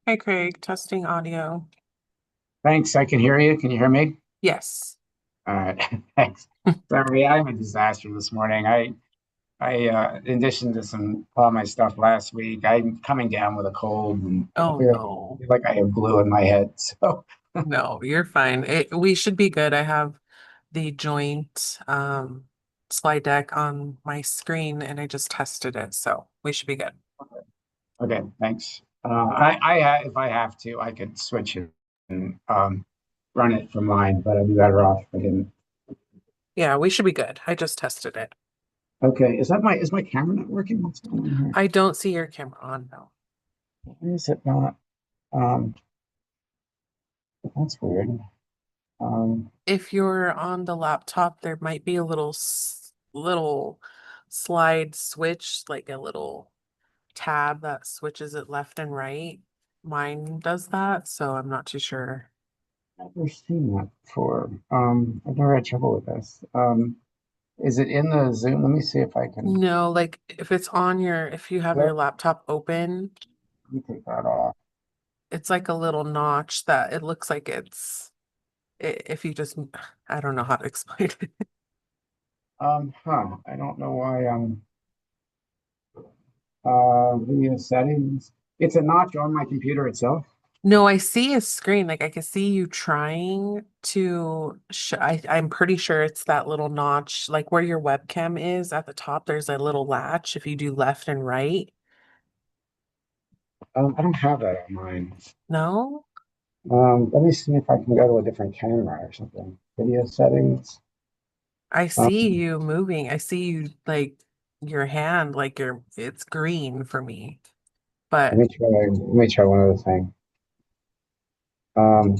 Hi, Craig. Testing audio. Thanks. I can hear you. Can you hear me? Yes. All right. Thanks. Sorry, I'm a disaster this morning. In addition to all my stuff last week, I'm coming down with a cold and Oh, clearly no. feel like I have glue in my head. So, No, you're fine. We should be good. I have the joint slide deck on my screen and I just tested it, so we should be good. okay, thanks. If I have to, I could switch it and run it from mine, but I'd be better off if I didn't. Yeah, we should be good. I just tested it. Okay, is my camera not working? What's going on here? I don't see your camera on though. Why is it not? Um, that's weird. Um, If you're on the laptop, there might be a little slide switch, like a little tab that switches it left and right. Mine does that, so I'm not too sure. never seen that before. I've never had trouble with this. Is it in the Zoom? Let me see if I can. No, like if it's on if you have your Let laptop open, me take that off. it's like a little notch that it looks like if you just, I don't know how to explain it. I don't know why. Video settings. It's a notch on my computer itself. No, I see a screen. Like I can see you trying to sh I'm pretty sure it's that little notch, like where your webcam is at the top, there's a little latch if you do left and right. I don't have that on mine. No? Let me see if I can go to a different camera or something. Video settings. I Um, see you moving. I see you like your hand, like it's green for me. But let me try one other thing. Um,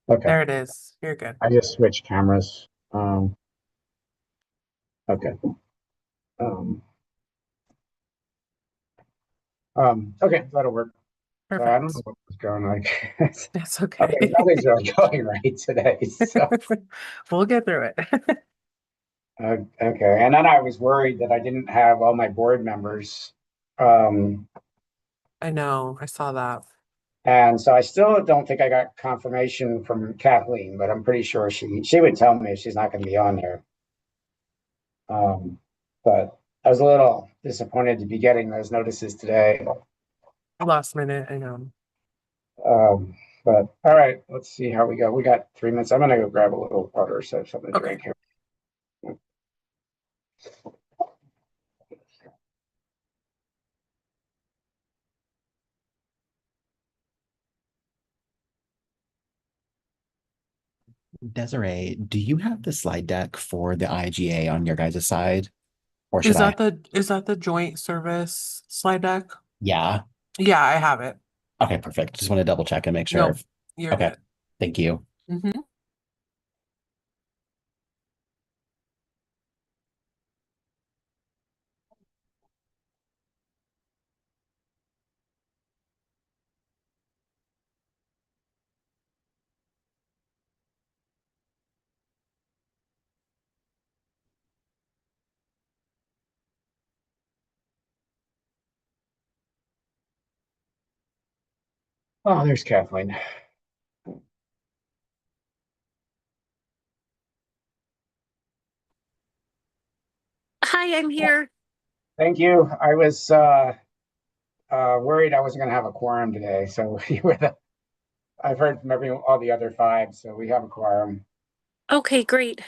okay. there it is. You're good. I just switched cameras. Okay. Um, okay, that'll work. Sorry, I don't know Perfect. what was going on. It's Okay, okay. nothing's really going right today. So, We'll get through it. okay. And then I was worried that I didn't have all my board members. Um, I know. I saw that. and so I still don't think I got confirmation from Kathleen, but I'm pretty sure she would tell me if she's not going to be on there. But I was a little disappointed to be getting those notices today. Last minute, I know. Um, but all right, let's see how we go. We got 3 minutes. I'm gonna go grab a little water so something to Okay. drink here. Desiree, do you have the slide deck for the IGA on your guys' side? Or should I? Is that the joint service slide deck? Yeah. Yeah, I have it. Okay, perfect. Just want to double check and make sure. Nope. You're Okay. good. Thank you. Hmm. Oh, there's Kathleen. Hi, I'm here. Thank you. I was worried I wasn't gonna have a quorum today, so you were the. I've heard from all the other five, so we have a quorum. Okay, great.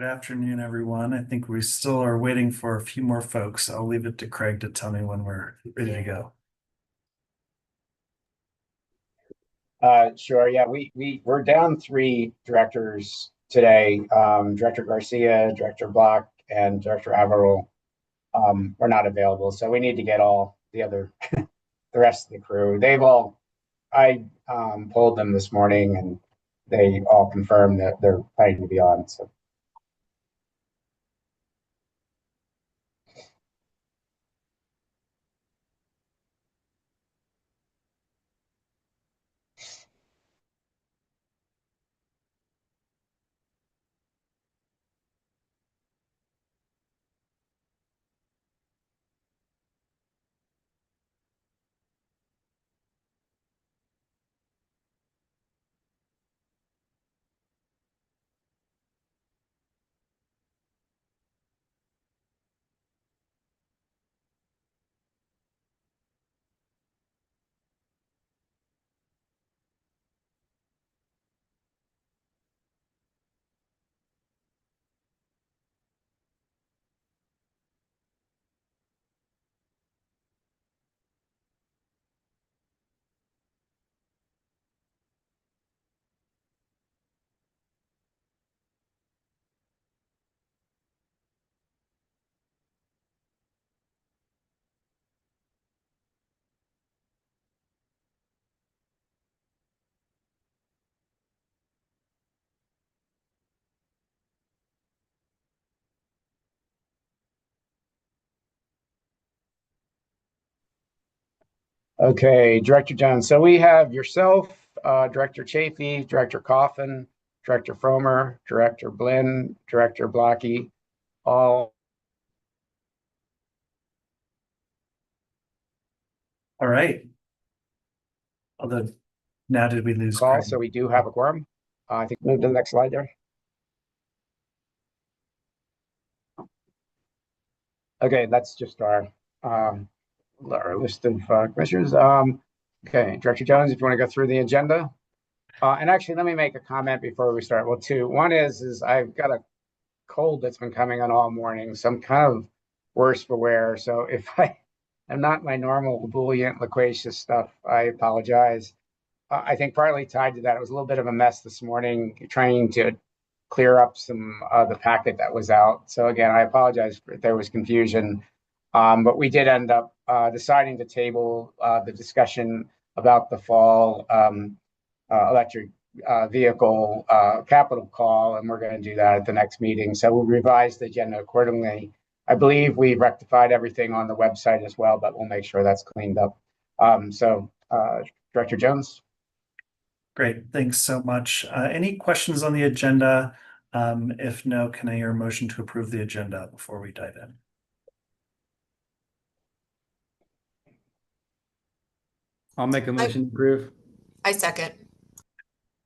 Good afternoon, everyone. I think we still are waiting for a few more folks. I'll leave it to Craig to tell me when we're ready to go. Sure. Yeah, we're down 3 directors today. Director Garcia, Director Block, and Director Averill are not available. So we need to get all the other, the rest of the crew. I polled them this morning and they all confirmed that they're planning to be on. So. Okay, Director Jones. So we have yourself, Director Chafee, Director Coffin, Director Fromer, Director Blinn, Director Blocky, all. All right. Although now did we lose Call, Craig? so we do have a quorum. I think move to the next slide there. Okay, that's just our list of commissioners. Okay, Director Jones, if you want to go through the agenda. And actually, let me make a comment before we start. Well, 2. One is I've got a cold that's been coming on all morning, so I'm kind of worse for wear. So if I am not my normal ebullient, loquacious stuff, I apologize. I think partly tied to that, it was a little bit of a mess this morning trying to clear up some of the packet that was out. So again, I apologize if there was confusion. But we did end up deciding to table the discussion about the fall electric vehicle capital call, and we're going to do that at the next meeting. So we'll revise the agenda accordingly. I believe we rectified everything on the website as well, but we'll make sure that's cleaned up. Director Jones. Great, thanks so much. Any questions on the agenda? If no, can I hear a motion to approve the agenda before we dive in? I'll make a motion to approve. I second.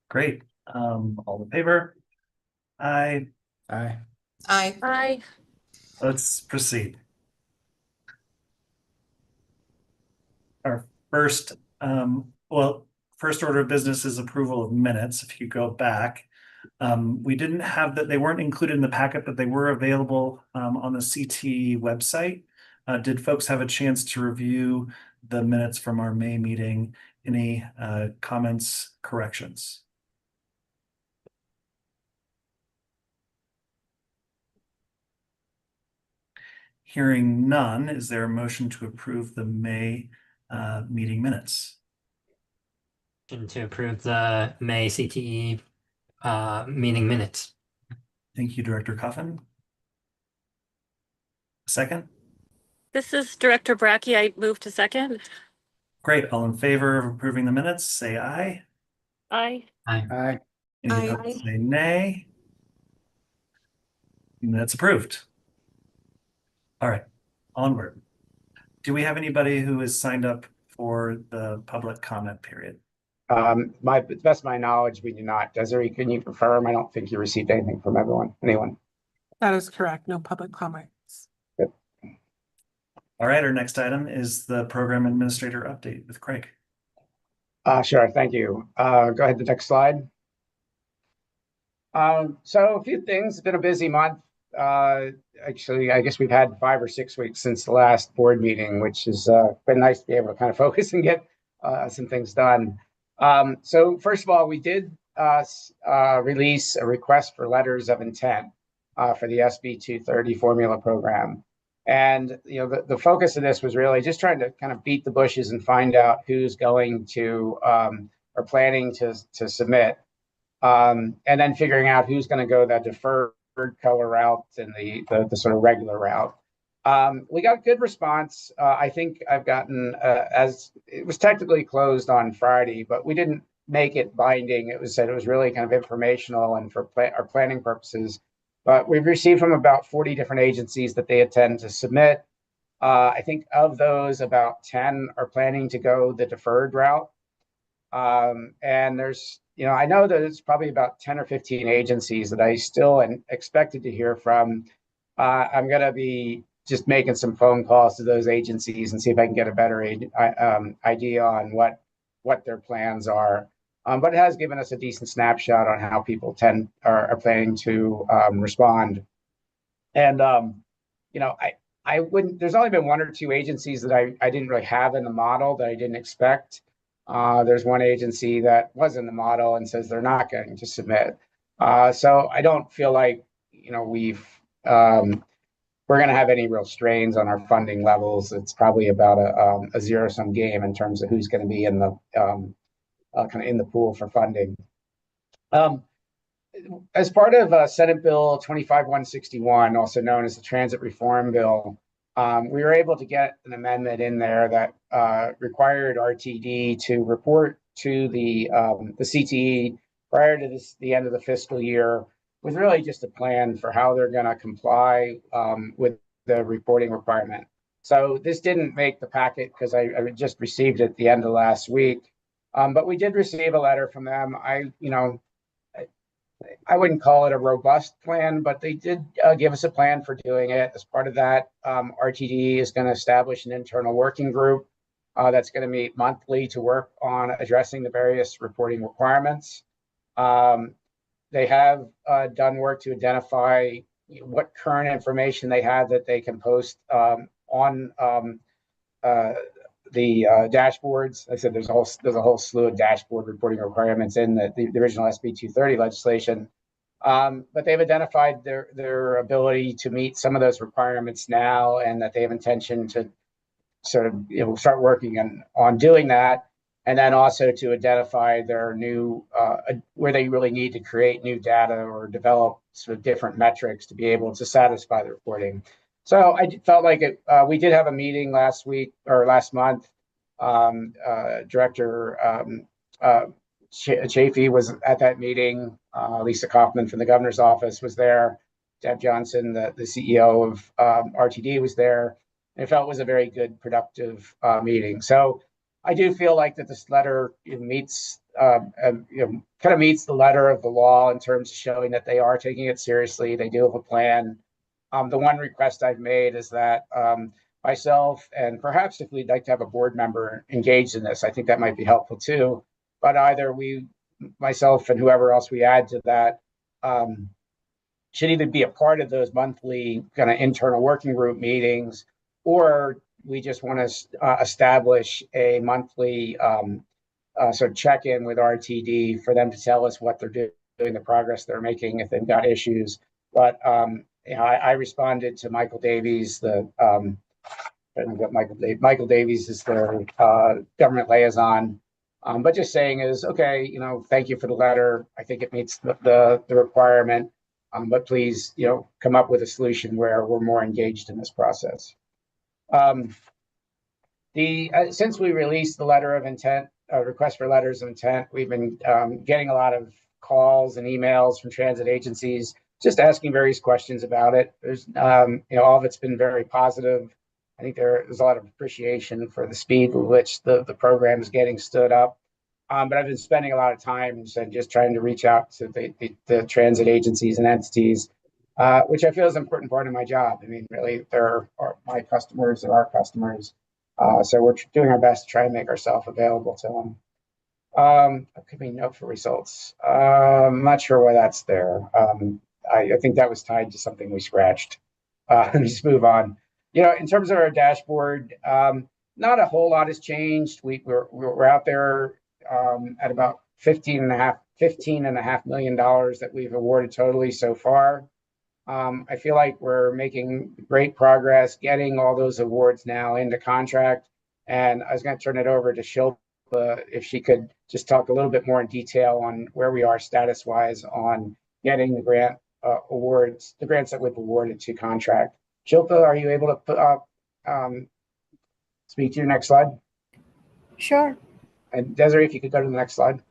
Great. All in favor? Aye. Aye. Aye. Aye. Let's proceed. Our first, first order of business is approval of minutes. If you go back, we didn't have that, they weren't included in the packet, but they were available on the CTE website. Did folks have a chance to review the minutes from our May meeting? Any comments, corrections? Hearing none, is there a motion to approve the May meeting minutes? To approve the May CTE meeting minutes. Thank you, Director Coffin. Second? This is Director Brackey. I move to second. Great. All in favor of approving the minutes, say aye. Aye. Aye. Any Aye. opposed, say nay. Minutes approved. All right, onward. Do we have anybody who is signed up for the public comment period? To the best of my knowledge, we do not. Desiree, can you confirm? I don't think you received anything from anyone. That is correct. No public comments. All right, our next item is the program administrator update with Craig. Sure, thank you. Go ahead to the next slide. So a few things. It's been a busy month. Actually, I guess we've had 5 or 6 weeks since the last board meeting, which has been nice to be able to kind of focus and get some things done. So first of all, we did release a request for letters of intent for the SB 230 formula program. And the focus of this was really just trying to kind of beat the bushes and find out who's going to or planning to submit. And then figuring out who's going to go that deferred color route and the sort of regular route. We got good response. I think I've gotten, as it was technically closed on Friday, but we didn't make it binding. It was said it was really kind of informational and for our planning purposes. But we've received from about 40 different agencies that they intend to submit. I think of those, about 10 are planning to go the deferred route. And there's, I know that it's probably about 10 or 15 agencies that I still am expected to hear from. I'm going to be just making some phone calls to those agencies and see if I can get a better idea on what their plans are. But it has given us a decent snapshot on how people are planning to respond. And, I wouldn't, there's only been 1 or 2 agencies that I didn't really have in the model that I didn't expect. There's one agency that was in the model and says they're not going to submit. So I don't feel like, we're going to have any real strains on our funding levels. It's probably about a zero-sum game in terms of who's going to be in the kind of in the pool for funding. As part of Senate Bill 25161, also known as the Transit Reform Bill, we were able to get an amendment in there that required RTD to report to the CTE prior to the end of the fiscal year, with really just a plan for how they're going to comply with the reporting requirement. So this didn't make the packet because I just received it at the end of last week, but we did receive a letter from them. I wouldn't call it a robust plan, but they did give us a plan for doing it. As part of that, RTD is going to establish an internal working group that's going to meet monthly to work on addressing the various reporting requirements. They have done work to identify what current information they have that they can post on the dashboards. I said there's a whole slew of dashboard reporting requirements in the original SB 230 legislation, but they've identified their ability to meet some of those requirements now, and that they have intention to sort of start working on doing that, and then also to identify their new where they really need to create new data or develop sort of different metrics to be able to satisfy the reporting. So I felt like we did have a meeting last month. Director Chafee was at that meeting. Lisa Kaufman from the governor's office was there. Deb Johnson, the CEO of RTD, was there. And I felt it was a very good, productive meeting. So I do feel like that this letter meets, kind of meets the letter of the law in terms of showing that they are taking it seriously. They do have a plan. The one request I've made is that myself, and perhaps if we'd like to have a board member engaged in this, I think that might be helpful too. But either myself and whoever else we add to that, should either be a part of those monthly kind of internal working group meetings, or we just want to establish a monthly sort of check-in with RTD for them to tell us what they're doing, the progress they're making, if they've got issues. But I responded to Michael Davies, Michael Davies is their government liaison, but just saying is, okay, thank you for the letter. I think it meets the requirement, but please, come up with a solution where we're more engaged in this process. Since we released the letter of intent, request for letters of intent, we've been getting a lot of calls and emails from transit agencies, just asking various questions about it. There's, all of it's been very positive. I think there's a lot of appreciation for the speed with which the program is getting stood up. But I've been spending a lot of time just trying to reach out to the transit agencies and entities, which I feel is an important part of my job. I mean, really, they're my customers and our customers. So we're doing our best to try and make ourselves available to them. Could be note for results. I'm not sure why that's there. I think that was tied to something we scratched. Let me just move on. In terms of our dashboard, not a whole lot has changed. We're out there at about $15.5 million that we've awarded totally so far. I feel like we're making great progress getting all those awards now into contract. And I was going to turn it over to Shilpa if she could just talk a little bit more in detail on where we are status wise on getting the grant awards, the grants that we've awarded to contract. Shilpa, are you able to put up, speak to your next slide? Sure. And Desiree, if you could go to the next slide.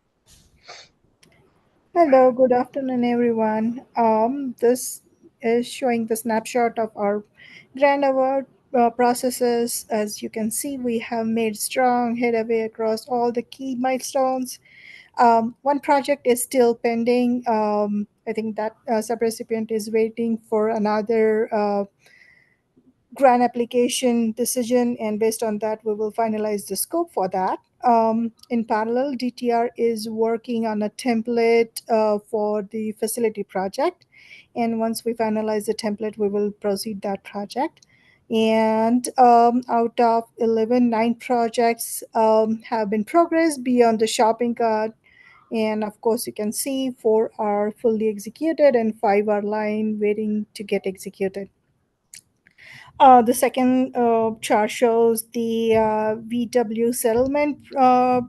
Hello, good afternoon, everyone. This is showing the snapshot of our grant award processes. As you can see, we have made strong headway across all the key milestones. One project is still pending. I think that subrecipient is waiting for another grant application decision, and based on that, we will finalize the scope for that. In parallel, DTR is working on a template for the facility project, and once we finalize the template, we will proceed that project. And out of 9 projects have been progressed beyond the shopping cart. And of course, you can see 4 are fully executed and 5 are lying waiting to get executed. The second chart shows the VW settlement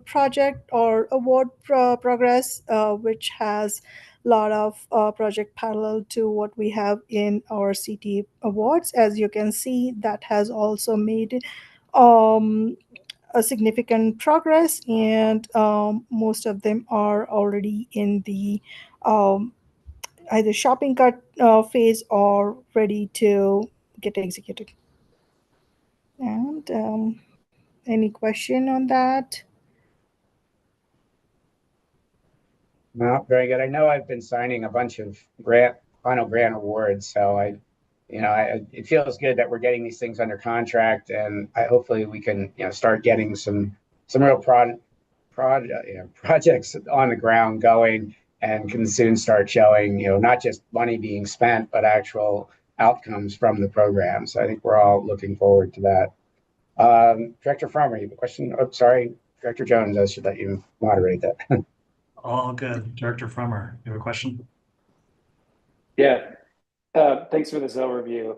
project or award progress, which has a lot of project parallel to what we have in our CT awards. As you can see, that has also made a significant progress, and most of them are already in the either shopping cart phase or ready to get executed. And any question on that? No, very good. I know I've been signing a bunch of final grant awards, so it feels good that we're getting these things under contract, and hopefully we can, start getting some real projects on the ground going, and can soon start showing, not just money being spent, but actual outcomes from the program. So I think we're all looking forward to that. Director Farmer, you have a question? Oh, sorry, Director Jones, I should let you moderate that. All good. Director Frommer, you have a question? Yeah. Thanks for this overview.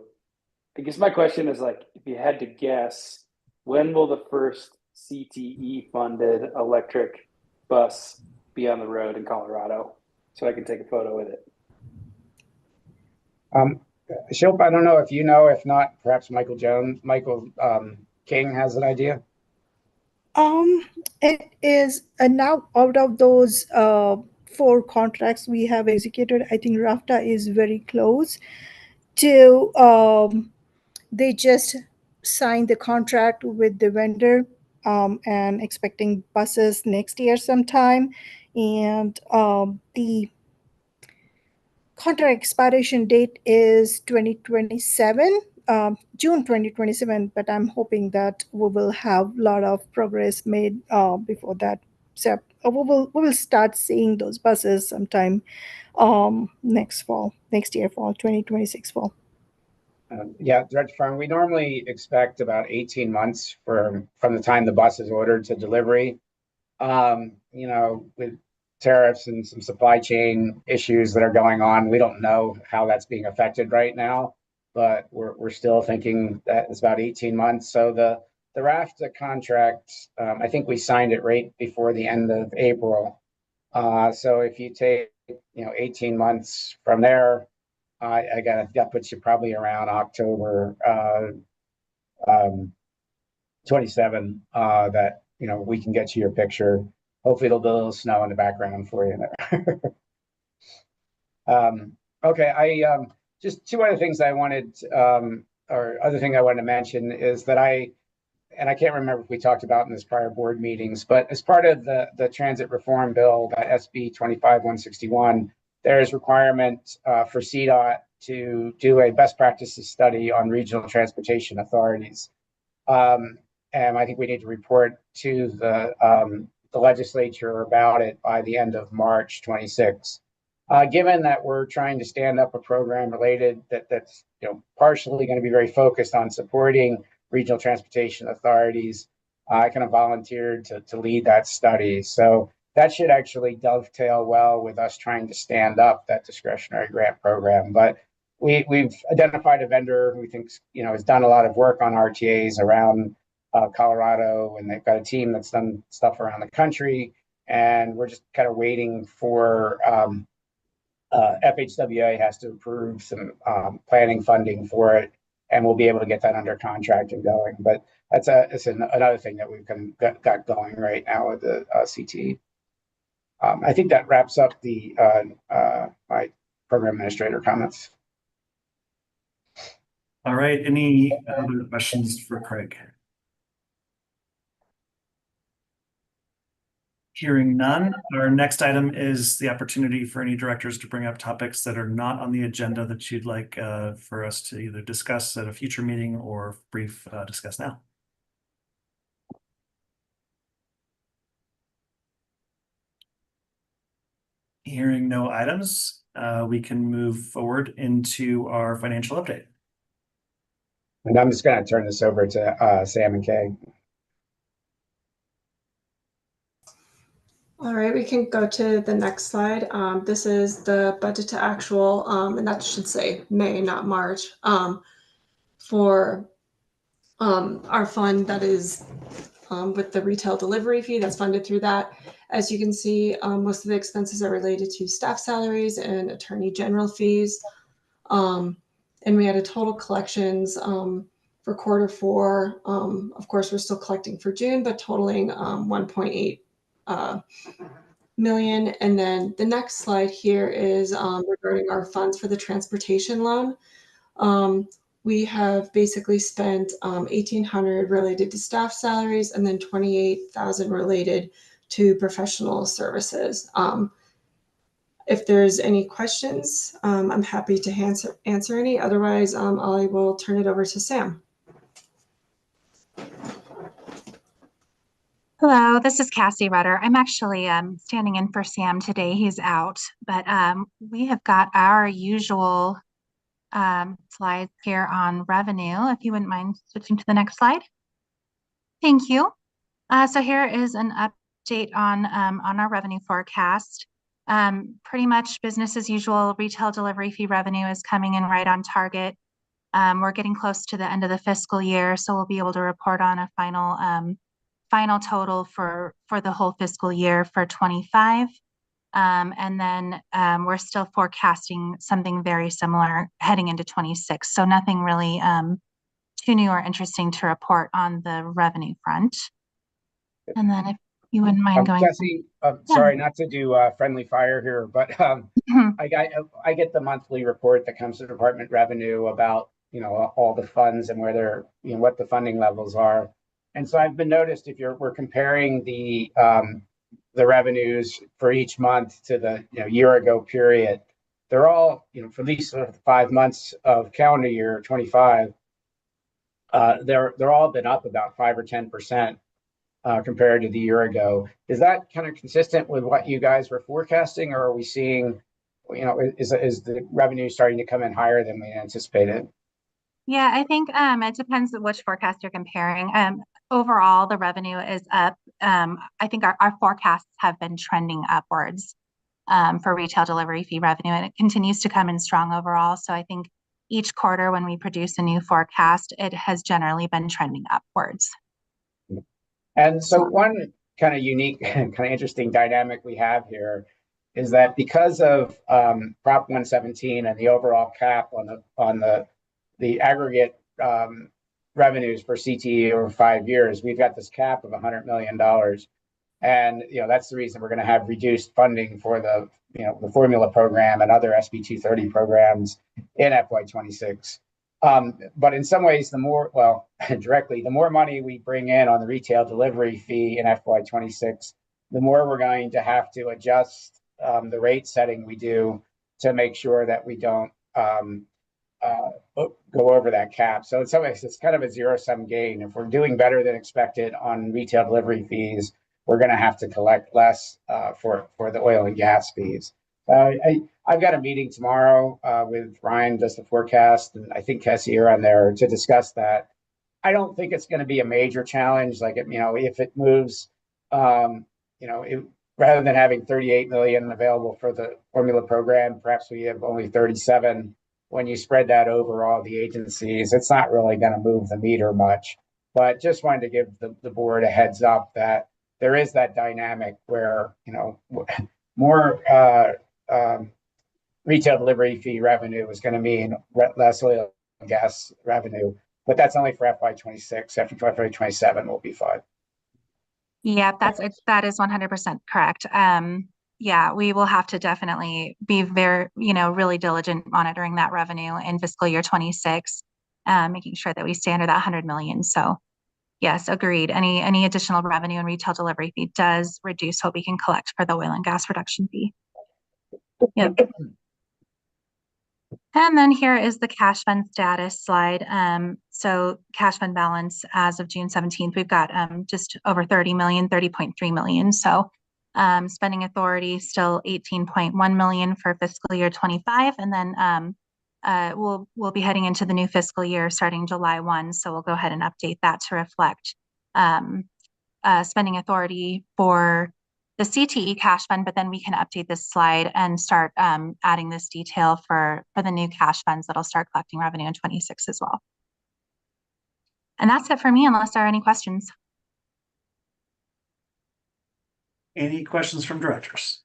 I guess my question is, like, if you had to guess, when will the first CTE funded electric bus be on the road in Colorado so I can take a photo with it? Shilpa, I don't know if you know, if not, perhaps Michael King has an idea. It is now out of those 4 contracts we have executed, I think RAFTA is very close to they just signed the contract with the vendor and expecting buses next year sometime. And the contract expiration date is 2027. June 2027, but I'm hoping that we will have a lot of progress made before that. So we will start seeing those buses sometime next year fall, 2026 fall. Yeah, Director Farm, we normally expect about 18 months from the time the bus is ordered to delivery. With tariffs and some supply chain issues that are going on, we don't know how that's being affected right now, but we're still thinking that it's about 18 months. So the RAFTA contract, I think we signed it right before the end of April. So if you take 18 months from there, that puts you probably around October 27. That we can get you your picture. Hopefully there'll be a little snow in the background for you there. Okay, just 2 other things I wanted, or other thing I wanted to mention is that I can't remember if we talked about in this prior board meetings, but as part of the transit reform bill, that SB 25-161, there is requirement for CDOT to do a best practices study on regional transportation authorities. And I think we need to report to the the legislature about it by the end of March 26. Given that we're trying to stand up a program related that's partially going to be very focused on supporting regional transportation authorities, I kind of volunteered to lead that study. So that should actually dovetail well with us trying to stand up that discretionary grant program. But we've identified a vendor who we think has done a lot of work on RTAs around Colorado, and they've got a team that's done stuff around the country. And we're just kind of waiting for FHWA has to approve some planning funding for it, and we'll be able to get that under contract and going. But it's another thing that we've kind of got going right now with the CTE. I think that wraps up the my program administrator comments. All right, any other questions for Craig? Hearing none, our next item is the opportunity for any directors to bring up topics that are not on the agenda that you'd like for us to either discuss at a future meeting or brief discuss now. Hearing no items, we can move forward into our financial update. And I'm just going to turn this over to Sam and Kay. All right, we can go to the next slide. This is the budget to actual, and that should say May, not March, for our fund that is with the retail delivery fee that's funded through that. As you can see, most of the expenses are related to staff salaries and attorney general fees. And we had a total collections for quarter four. Of course, we're still collecting for June, but totaling 1.8 million. And then the next slide here is regarding our funds for the transportation loan. We have basically spent 1,800 related to staff salaries and then 28,000 related to professional services. If there's any questions, I'm happy to answer any. Otherwise, I will turn it over to Sam. Hello, this is Cassie Rudder. I'm actually standing in for Sam today. He's out, but we have got our usual slides here on revenue. If you wouldn't mind switching to the next slide. Thank you. So here is an update on our revenue forecast. Pretty much business as usual. Retail delivery fee revenue is coming in right on target. We're getting close to the end of the fiscal year, so we'll be able to report on a final total for the whole fiscal year for 25. And then we're still forecasting something very similar heading into 26. So nothing really too new or interesting to report on the revenue front. And then if you wouldn't mind going. Cassie, sorry not to do friendly fire here, but I get the monthly report that comes to department revenue about all the funds and where they're what the funding levels are. And so I've been noticed if we're comparing the revenues for each month to the year ago period, they're all for these 5 months of calendar year 25. They're all been up about 5 or 10% compared to the year ago. Is that kind of consistent with what you guys were forecasting, or are we seeing is the revenue starting to come in higher than we anticipated? Yeah, I think it depends on which forecast you're comparing. Overall, the revenue is up. I think our forecasts have been trending upwards for retail delivery fee revenue, and it continues to come in strong overall. So I think each quarter when we produce a new forecast, it has generally been trending upwards. And so one kind of unique, kind of interesting dynamic we have here is that because of Prop 117 and the overall cap on the aggregate revenues for CTE over 5 years, we've got this cap of $100 million. And, that's the reason we're going to have reduced funding for the formula program and other SB 230 programs in FY26. But in some ways, directly, the more money we bring in on the retail delivery fee in FY26, the more we're going to have to adjust the rate setting we do to make sure that we don't go over that cap. So in some ways, it's kind of a zero-sum gain. If we're doing better than expected on retail delivery fees, we're going to have to collect less for the oil and gas fees. I've got a meeting tomorrow with Ryan, does the forecast, and I think Cassie, you're on there to discuss that. I don't think it's going to be a major challenge. Like, if it moves, rather than having 38 million available for the formula program, perhaps we have only 37. When you spread that over all the agencies, it's not really going to move the meter much. But just wanted to give the board a heads up that there is that dynamic where, more retail delivery fee revenue is going to mean less oil and gas revenue, but that's only for FY26. After FY27 will be fine. Yeah, that is 100% correct. Yeah, we will have to definitely be very, really diligent monitoring that revenue in fiscal year 26, making sure that we stay under that 100 million. So yes, agreed. Any additional revenue and retail delivery fee does reduce what we can collect for the oil and gas reduction fee. Yep. And then here is the cash fund status slide. So cash fund balance as of June 17th, we've got just over 30 million, 30.3 million. So spending authority still 18.1 million for fiscal year 25. And then we'll be heading into the new fiscal year starting July 1. So we'll go ahead and update that to reflect spending authority for the CTE cash fund, but then we can update this slide and start adding this detail for the new cash funds that'll start collecting revenue in 26 as well. And that's it for me, unless there are any questions. Any questions from directors?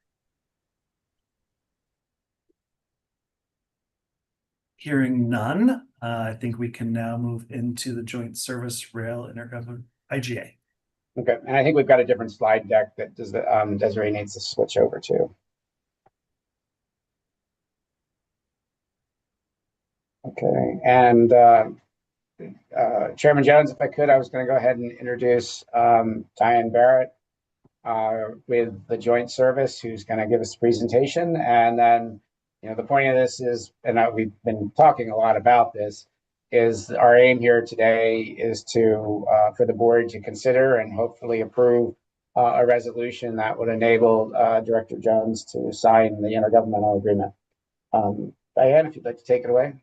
Hearing none, I think we can now move into the Joint Service Rail Intergovernmental IGA. Okay, and I think we've got a different slide deck that Desiree needs to switch over to. Okay, and Chairman Jones, if I could, I was going to go ahead and introduce Diane Barrett with the Joint Service, who's going to give us a presentation. And then, the point of this is, and we've been talking a lot about this, is our aim here today is to for the board to consider and hopefully approve a resolution that would enable Director Jones to sign the intergovernmental agreement. Diane, if you'd like to take it away.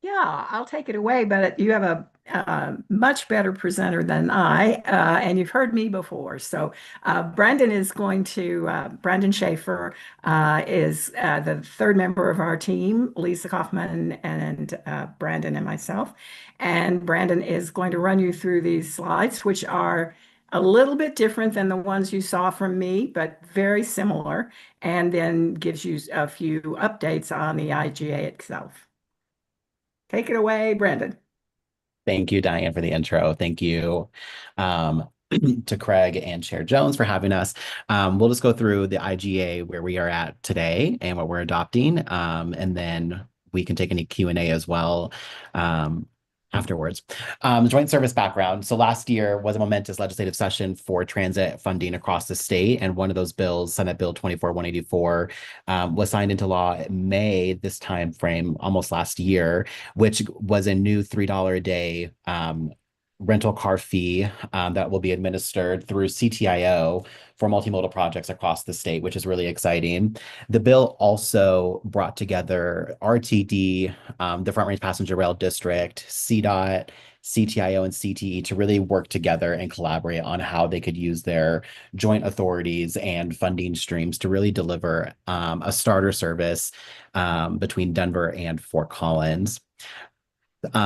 Yeah, I'll take it away, but you have a much better presenter than I, and you've heard me before. So Brandon Schaefer is the third member of our team, Lisa Kaufman and Brandon and myself. And Brandon is going to run you through these slides, which are a little bit different than the ones you saw from me, but very similar, and then gives you a few updates on the IGA itself. Take it away, Brandon. Thank you, Diane, for the intro. Thank you to Craig and Chair Jones for having us. We'll just go through the IGA where we are at today and what we're adopting, and then we can take any Q&A as well afterwards. Joint service background. So last year was a momentous legislative session for transit funding across the state. And one of those bills, Senate Bill 24-184, was signed into law in May, this time frame, almost last year, which was a new $3 a day rental car fee that will be administered through CTIO for multimodal projects across the state, which is really exciting. The bill also brought together RTD, the Front Range Passenger Rail District, CDOT, CTIO, and CTE to really work together and collaborate on how they could use their joint authorities and funding streams to really deliver a starter service between Denver and Fort Collins.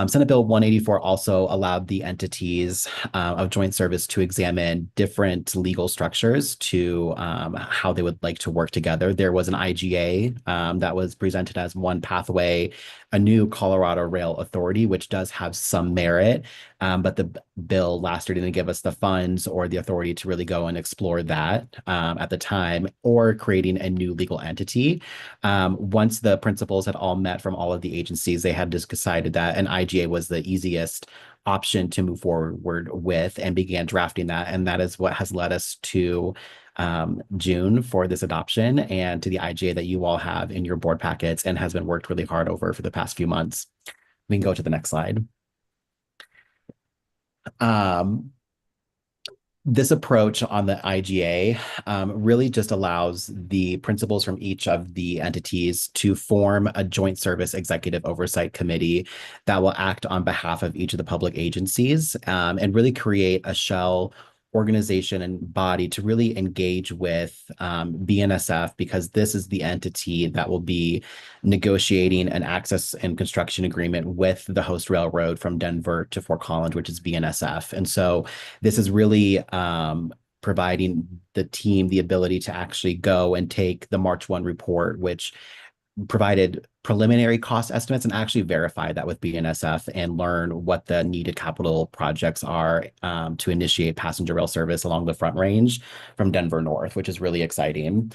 Senate Bill 184 also allowed the entities of joint service to examine different legal structures to how they would like to work together. There was an IGA that was presented as one pathway, a new Colorado Rail Authority, which does have some merit, but the bill last year didn't give us the funds or the authority to really go and explore that at the time, or creating a new legal entity. Once the principals had all met from all of the agencies, they had just decided that an IGA was the easiest option to move forward with and began drafting that. And that is what has led us to June for this adoption and to the IGA that you all have in your board packets and has been worked really hard over for the past few months. We can go to the next slide. This approach on the IGA really just allows the principals from each of the entities to form a joint service executive oversight committee that will act on behalf of each of the public agencies and really create a shell organization and body to really engage with BNSF, because this is the entity that will be negotiating an access and construction agreement with the host railroad from Denver to Fort Collins, which is BNSF. And so this is really providing the team the ability to actually go and take the March 1 report, which provided preliminary cost estimates, and actually verify that with BNSF and learn what the needed capital projects are to initiate passenger rail service along the Front Range from Denver North, which is really exciting.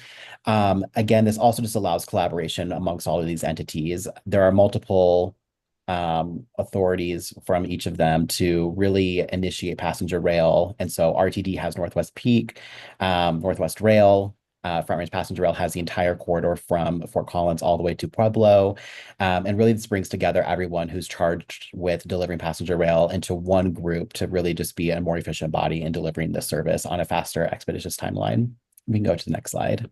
Again, this also just allows collaboration amongst all of these entities. There are multiple authorities from each of them to really initiate passenger rail. And so RTD has Northwest Peak, Northwest Rail, Front Range Passenger Rail has the entire corridor from Fort Collins all the way to Pueblo. And really this brings together everyone who's charged with delivering passenger rail into one group to really just be a more efficient body in delivering this service on a faster, expeditious timeline. We can go to the next slide.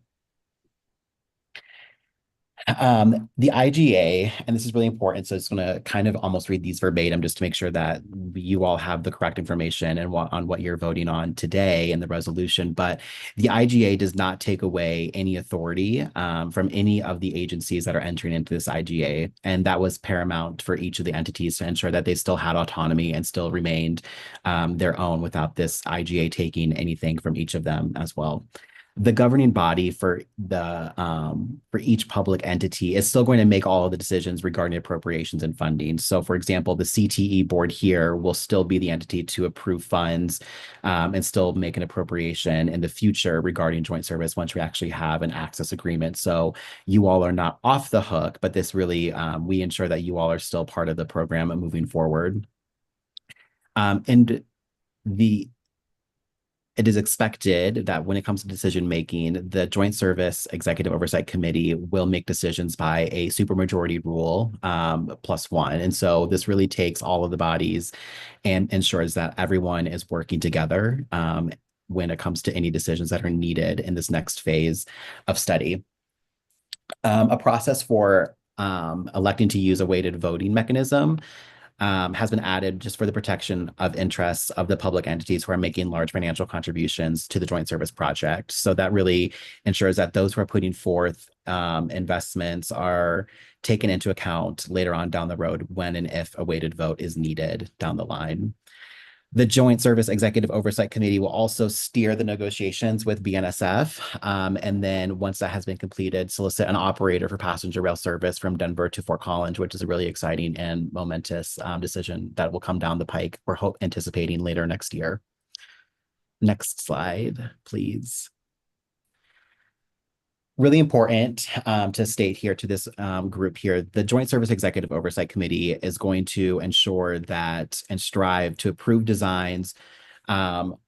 The IGA, and this is really important, so it's going to kind of almost read these verbatim just to make sure that you all have the correct information and on what you're voting on today in the resolution. But the IGA does not take away any authority from any of the agencies that are entering into this IGA. And that was paramount for each of the entities to ensure that they still had autonomy and still remained their own without this IGA taking anything from each of them as well. The governing body for each public entity is still going to make all of the decisions regarding appropriations and funding. So, for example, the CTE board here will still be the entity to approve funds and still make an appropriation in the future regarding joint service once we actually have an access agreement. So you all are not off the hook, but this really, we ensure that you all are still part of the program moving forward. It is expected that when it comes to decision making, the Joint Service Executive Oversight Committee will make decisions by a supermajority rule +1. And so this really takes all of the bodies and ensures that everyone is working together when it comes to any decisions that are needed in this next phase of study. A process for electing to use a weighted voting mechanism has been added just for the protection of interests of the public entities who are making large financial contributions to the joint service project. So that really ensures that those who are putting forth investments are taken into account later on down the road when and if a weighted vote is needed down the line. The Joint Service Executive Oversight Committee will also steer the negotiations with BNSF. And then once that has been completed, solicit an operator for passenger rail service from Denver to Fort Collins, which is a really exciting and momentous decision that will come down the pike. We're anticipating later next year. Next slide, please. Really important to state here to this group here, the Joint Service Executive Oversight Committee is going to ensure that and strive to approve designs for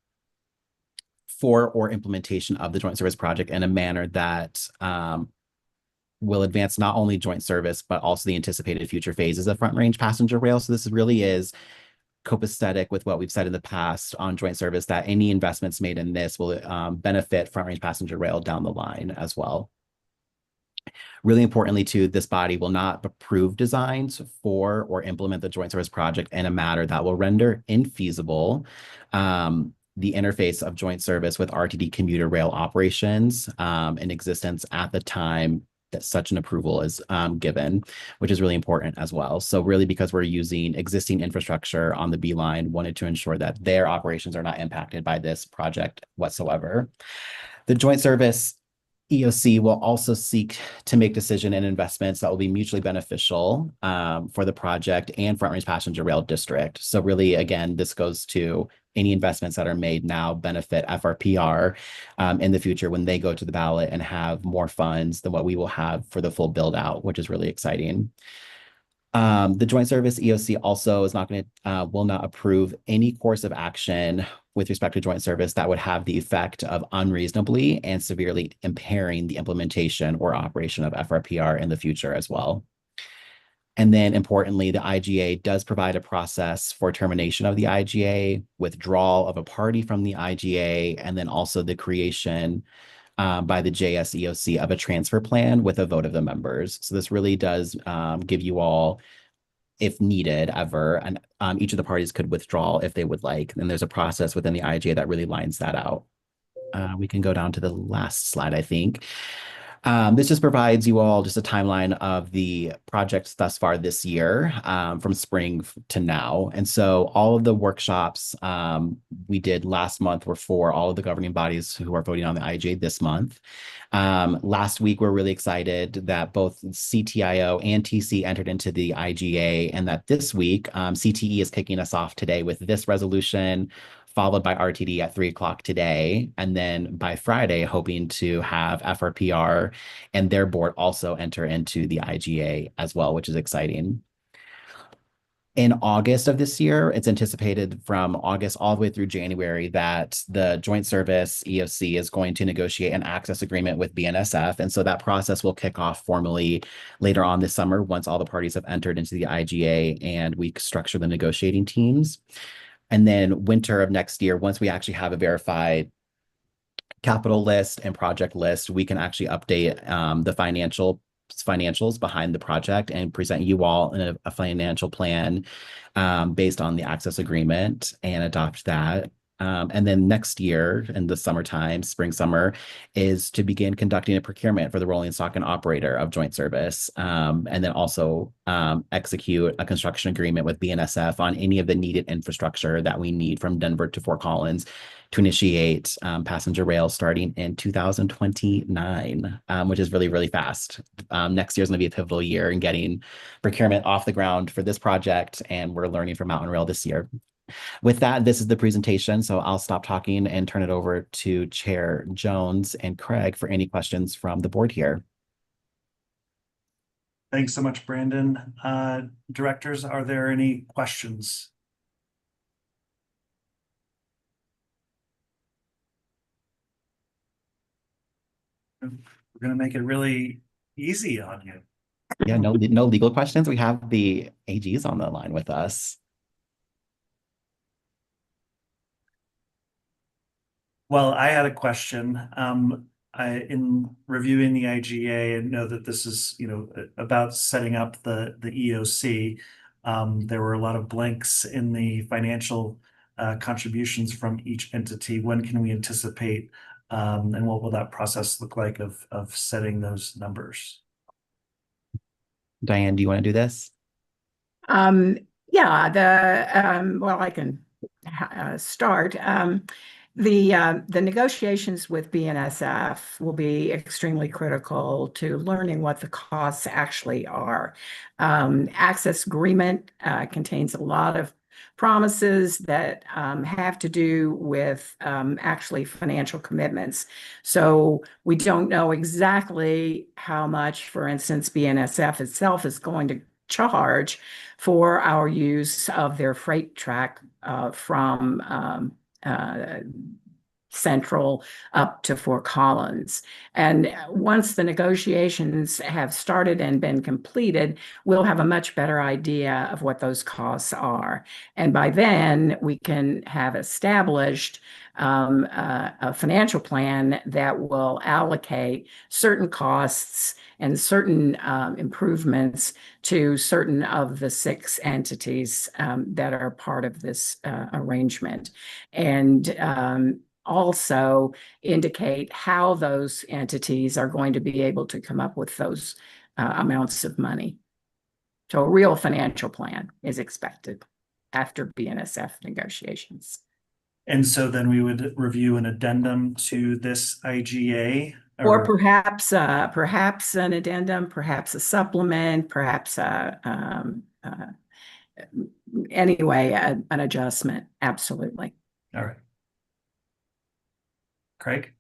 or implementation of the joint service project in a manner that will advance not only joint service, but also the anticipated future phases of Front Range Passenger Rail. So this really is copacetic with what we've said in the past on joint service, that any investments made in this will benefit Front Range Passenger Rail down the line as well. Really importantly too, this body will not approve designs for or implement the joint service project in a manner that will render infeasible the interface of joint service with RTD commuter rail operations in existence at the time that such an approval is given, which is really important as well. So really, because we're using existing infrastructure on the B line, wanted to ensure that their operations are not impacted by this project whatsoever. The joint service EOC will also seek to make decision and investments that will be mutually beneficial for the project and Front Range Passenger Rail District. So really, again, this goes to any investments that are made now benefit FRPR in the future when they go to the ballot and have more funds than what we will have for the full build out, which is really exciting. The Joint Service EOC also is not going to, will not approve any course of action with respect to joint service that would have the effect of unreasonably and severely impairing the implementation or operation of FRPR in the future as well. And then importantly, the IGA does provide a process for termination of the IGA, withdrawal of a party from the IGA, and then also the creation by the JSEOC of a transfer plan with a vote of the members. So this really does give you all, if needed ever, and each of the parties could withdraw if they would like. And there's a process within the IGA that really lines that out. We can go down to the last slide, I think. This just provides you all just a timeline of the projects thus far this year, from spring to now. And so all of the workshops we did last month were for all of the governing bodies who are voting on the IGA this month. Last week, we're really excited that both CTIO and TC entered into the IGA, and that this week, CTE is kicking us off today with this resolution, followed by RTD at 3 o'clock today. And then by Friday, hoping to have FRPR and their board also enter into the IGA as well, which is exciting. In August of this year, it's anticipated from August all the way through January that the Joint Service EOC is going to negotiate an access agreement with BNSF. And so that process will kick off formally later on this summer once all the parties have entered into the IGA and we structure the negotiating teams. And then winter of next year, once we actually have a verified capital list and project list, we can actually update the financials behind the project and present you all in a financial plan based on the access agreement and adopt that. And then next year in the summertime, spring, summer, is to begin conducting a procurement for the rolling stock and operator of Joint Service. And then also execute a construction agreement with BNSF on any of the needed infrastructure that we need from Denver to Fort Collins to initiate passenger rail starting in 2029, which is really, really fast. Next year is going to be a pivotal year in getting procurement off the ground for this project, and we're learning from Mountain Rail this year. With that, this is the presentation, so I'll stop talking and turn it over to Chair Jones and Craig for any questions from the board here. Thanks so much, Brandon. Directors, are there any questions? We're going to make it really easy on you. Yeah, no legal questions. We have the AGs on the line with us. Well, I had a question. In reviewing the IGA, and know that this is, about setting up the EOC. There were a lot of blanks in the financial contributions from each entity. When can we anticipate, and what will that process look like of setting those numbers? Diane, do you want to do this? Yeah, well, I can start. The negotiations with BNSF will be extremely critical to learning what the costs actually are. Access agreement contains a lot of promises that have to do with actually financial commitments. So we don't know exactly how much, for instance, BNSF itself is going to charge for our use of their freight track from Central up to Fort Collins. And once the negotiations have started and been completed, we'll have a much better idea of what those costs are. And by then, we can have established a financial plan that will allocate certain costs and certain improvements to certain of the 6 entities that are part of this arrangement. And also indicate how those entities are going to be able to come up with those amounts of money. So a real financial plan is expected after BNSF negotiations. And so then we would review an addendum to this IGA? Or perhaps an addendum, perhaps a supplement, perhaps anyway, an adjustment. Absolutely. All right. Craig?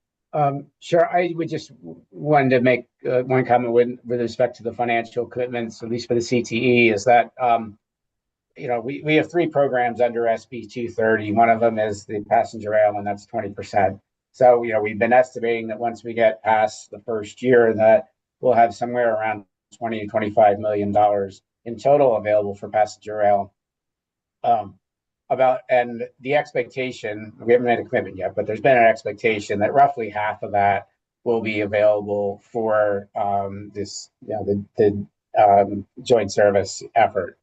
Sure. I would just wanted to make one comment with respect to the financial commitments, at least for the CTE, is that we have 3 programs under SB 230. One of them is the passenger rail, and that's 20%. So we've been estimating that once we get past the first year, that we'll have somewhere around $20 to $25 million in total available for passenger rail. And the expectation, we haven't made a commitment yet, but there's been an expectation that roughly half of that will be available for this, the joint service effort.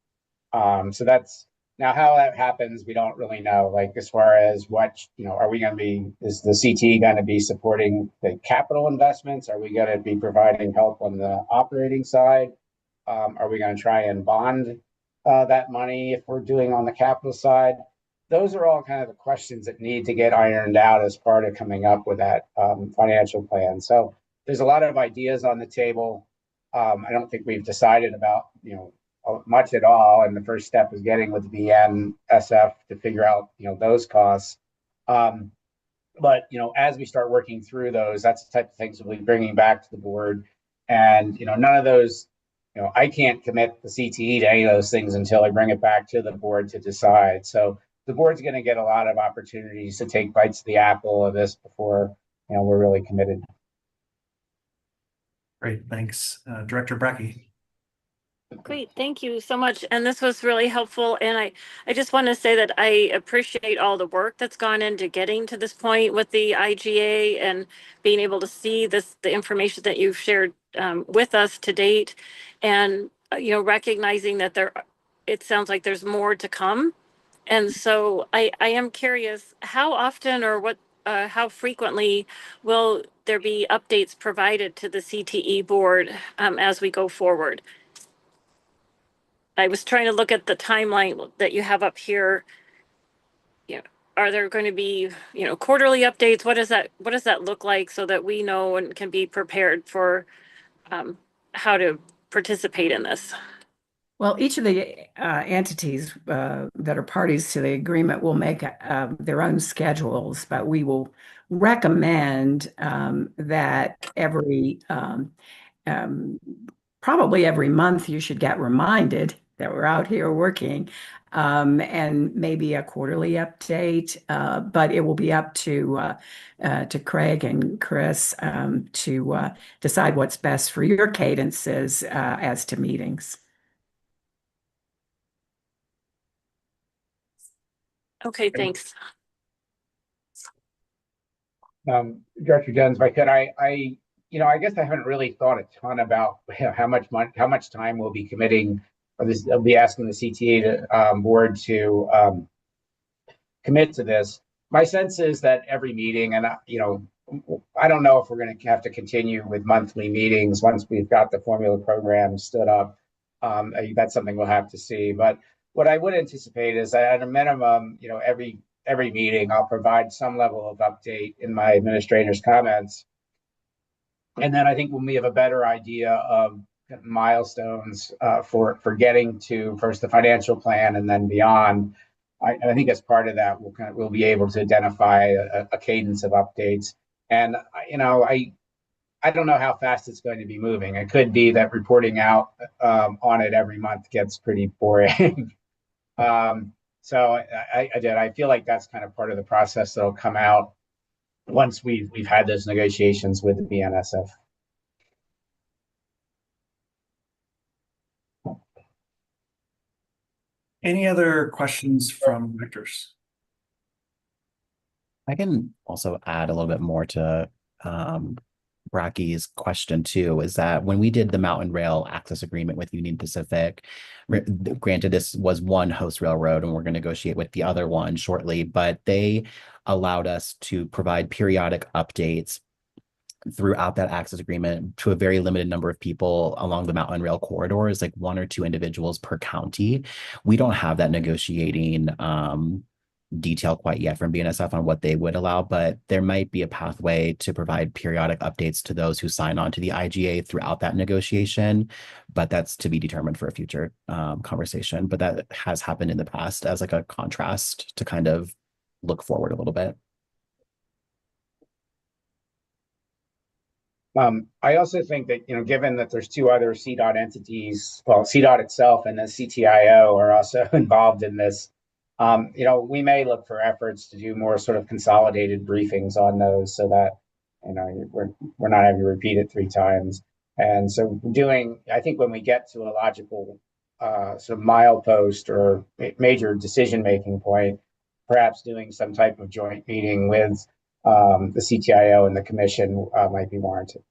So that's now how that happens. We don't really know. Like as far as what are we going to be? Is the CTE going to be supporting the capital investments? Are we going to be providing help on the operating side? Are we going to try and bond that money if we're doing on the capital side? Those are all kind of the questions that need to get ironed out as part of coming up with that financial plan. So there's a lot of ideas on the table. I don't think we've decided about, much at all. And the first step is getting with the BNSF to figure out, those costs. But, as we start working through those, that's the type of things we'll be bringing back to the board. And, none of those, I can't commit the CTE to any of those things until I bring it back to the board to decide. So the board's going to get a lot of opportunities to take bites of the apple of this before, we're really committed. Great, thanks. Director Brackey. Great, thank you so much. And this was really helpful. And I just want to say that I appreciate all the work that's gone into getting to this point with the IGA and being able to see the information that you've shared with us to date. And, recognizing that it sounds like there's more to come. And so I am curious, how often or how frequently will there be updates provided to the CTE board as we go forward? I was trying to look at the timeline that you have up here. Are there going to be, quarterly updates? What does that look like so that we know and can be prepared for how to participate in this? Well, each of the entities that are parties to the agreement will make their own schedules, but we will recommend that probably every month you should get reminded that we're out here working, and maybe a quarterly update, but it will be up to Craig and Chris to decide what's best for your cadences as to meetings. Okay, thanks. Director Jones, if I could, I guess I haven't really thought a ton about how much time we'll be committing, or I'll be asking the CTA board to commit to this. My sense is that every meeting, and I don't know if we're going to have to continue with monthly meetings once we've got the formula program stood up. That's something we'll have to see. But what I would anticipate is that at a minimum, every meeting, I'll provide some level of update in my administrator's comments. And then I think when we have a better idea of milestones for getting to first the financial plan and then beyond, I think as part of that, we'll be able to identify a cadence of updates. And I don't know how fast it's going to be moving. It could be that reporting out on it every month gets pretty boring. So I feel like that's kind of part of the process that'll come out once we've had those negotiations with the BNSF. Any other questions from directors? I can also add a little bit more to Bracky's question too, is that when we did the Mountain Rail Access Agreement with Union Pacific, granted this was one host railroad and we're going to negotiate with the other one shortly, but they allowed us to provide periodic updates throughout that access agreement to a very limited number of people along the Mountain Rail corridors, like 1 or 2 individuals per county. We don't have that negotiating detail quite yet from BNSF on what they would allow, but there might be a pathway to provide periodic updates to those who sign on to the IGA throughout that negotiation, but that's to be determined for a future conversation. But that has happened in the past as like a contrast to kind of look forward a little bit. I also think that, given that there's 2 other CDOT entities, well, CDOT itself and the CTIO are also involved in this, we may look for efforts to do more sort of consolidated briefings on those so that, we're not having to repeat it 3 times. And so I think when we get to a logical sort of milepost or major decision-making point, perhaps doing some type of joint meeting with the CTIO and the commission might be warranted.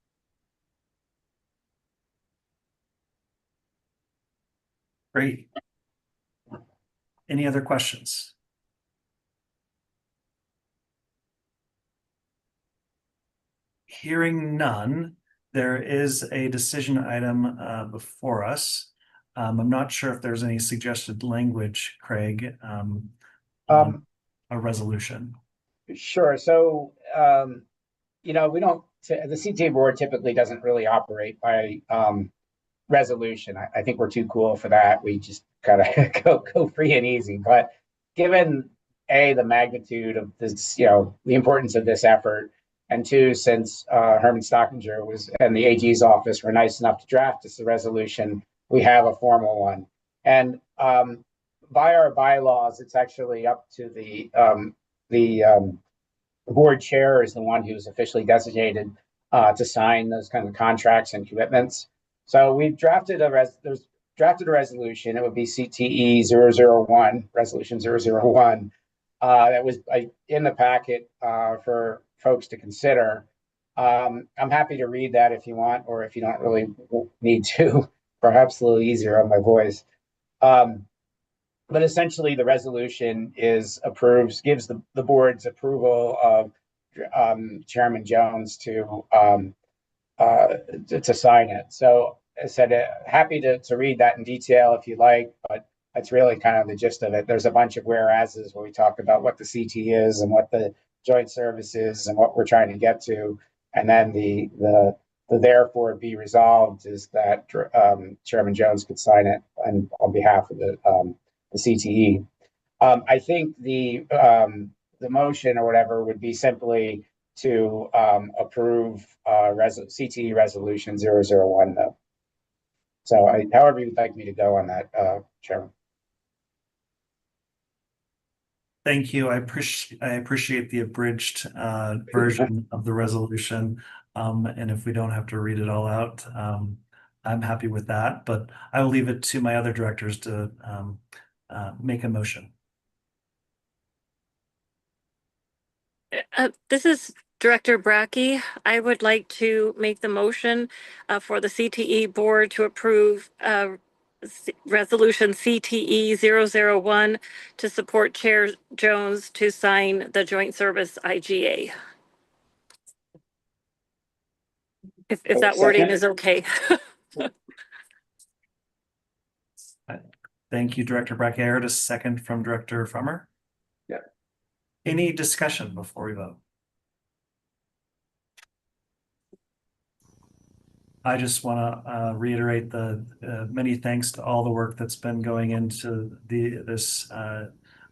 Great. Any other questions? Hearing none, there is a decision item before us. I'm not sure if there's any suggested language, Craig, on a resolution. Sure. So, you know, the CTA board typically doesn't really operate by resolution. I think we're too cool for that. We just kind of go free and easy. But given the magnitude of this, you know, the importance of this effort, and two, since Herman Stockinger and the AG's office were nice enough to draft us the resolution, we have a formal one. And by our bylaws, it's actually up to the board chair is the one who's officially designated to sign those kind of contracts and commitments. So we've drafted a resolution. It would be CTE 001, resolution 001. That was in the packet for folks to consider. I'm happy to read that if you want, or if you don't really need to, perhaps a little easier on my voice. But essentially the resolution gives the board's approval of Chairman Jones to sign it. So I said, happy to read that in detail if you like, but that's really kind of the gist of it. There's a bunch of whereases where we talk about what the CT is and what the joint service is and what we're trying to get to. And then the therefore be resolved is that Chairman Jones could sign it on behalf of the CTE. I think the motion or whatever would be simply to approve CTE resolution 001 though. So however you'd like me to go on that, Chairman. Thank you. I appreciate the abridged version of the resolution. And if we don't have to read it all out, I'm happy with that, but I will leave it to my other directors to make a motion. This is Director Brackey. I would like to make the motion for the CTE board to approve resolution CTE 001 to support Chair Jones to sign the joint service IGA. If that wording is okay. Thank you, Director Brackey. I heard a second from Director Frommer. Yeah. Any discussion before we vote? I just want to reiterate the many thanks to all the work that's been going into this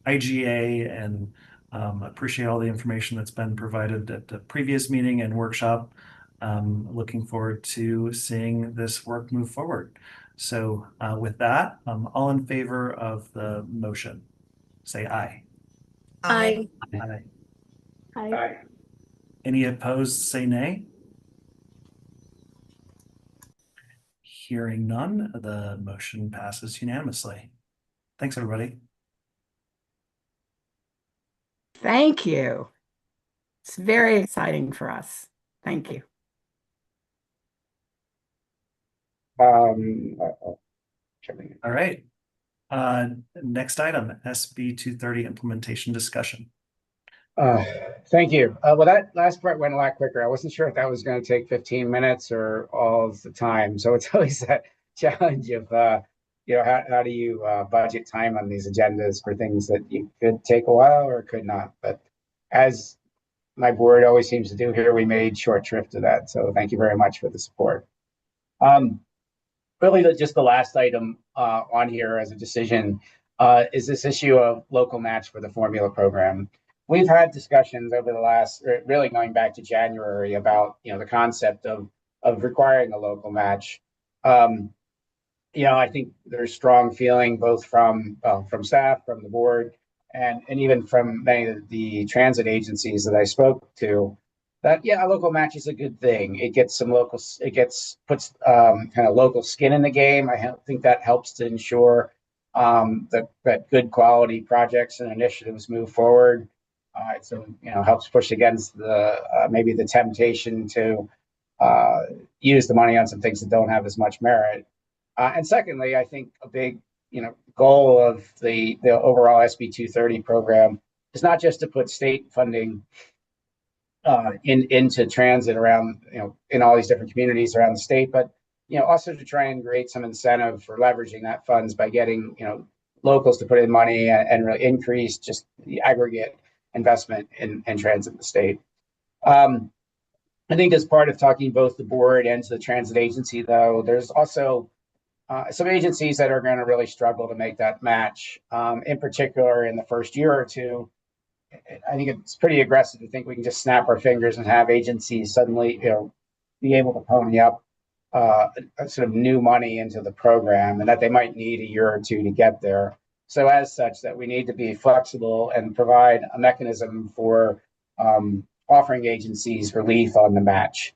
IGA, and appreciate all the information that's been provided at the previous meeting and workshop. Looking forward to seeing this work move forward. So with that, all in favor of the motion, say aye. Aye. Aye. Aye. Any opposed, say nay. Hearing none, the motion passes unanimously. Thanks, everybody. Thank you. It's very exciting for us. Thank you. All right. Next item, SB 230 implementation discussion. Thank you. Well, that last part went a lot quicker. I wasn't sure if that was going to take 15 minutes or all of the time. So it's always that challenge of, you know, how do you budget time on these agendas for things that you could take a while or could not. But as my board always seems to do here, we made short shrift of that. So thank you very much for the support. Really, just the last item on here as a decision is this issue of local match for the formula program. We've had discussions over the last, really going back to January, about, you know, the concept of requiring a local match. You know, I think there's strong feeling both from staff, from the board, and even from many of the transit agencies that I spoke to, that, yeah, a local match is a good thing. It gets some local, puts kind of local skin in the game. think that helps to ensure that good quality projects and initiatives move forward. So, helps push against maybe the temptation to use the money on some things that don't have as much merit. And secondly, I think a big, goal of the overall SB 230 program is not just to put state funding into transit around, in all these different communities around the state, but, also to try and create some incentive for leveraging that funds by getting, locals to put in money and really increase just the aggregate investment in transit in the state. I think as part of talking both the board and to the transit agency, though, there's also some agencies that are going to really struggle to make that match. In particular, in the first year or two, I think it's pretty aggressive to think we can just snap our fingers and have agencies suddenly, be able to pony up a sort of new money into the program, and that they might need a year or two to get there. So as such, that we need to be flexible and provide a mechanism for offering agencies relief on the match.